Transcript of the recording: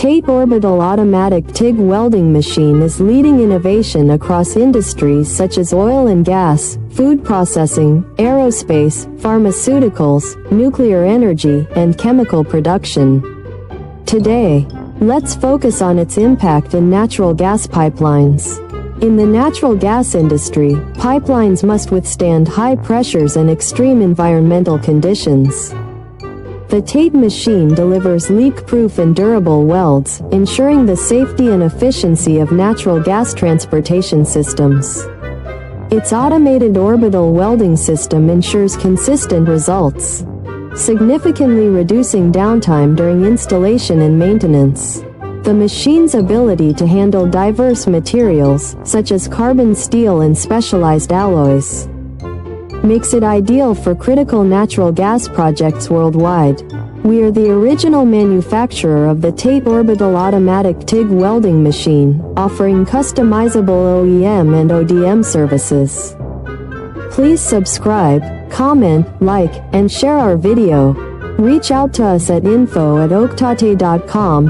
TATE Orbital Automatic TIG Welding Machine is leading innovation across industries such as oil and gas, food processing, aerospace, pharmaceuticals, nuclear energy, and chemical production. Today, let's focus on its impact in natural gas pipelines. In the natural gas industry, pipelines must withstand high pressures and extreme environmental conditions. The TATE machine delivers leak-proof and durable welds, ensuring the safety and efficiency of natural gas transportation systems. Its automated orbital welding system ensures consistent results, significantly reducing downtime during installation and maintenance. The machine's ability to handle diverse materials, such as carbon steel and specialized alloys, makes it ideal for critical natural gas projects worldwide. We are the original manufacturer of the TATE Orbital Automatic TIG Welding Machine, offering customizable OEM and ODM services. Please subscribe, comment, like, and share our video. Reach out to us at info@oaktate.com.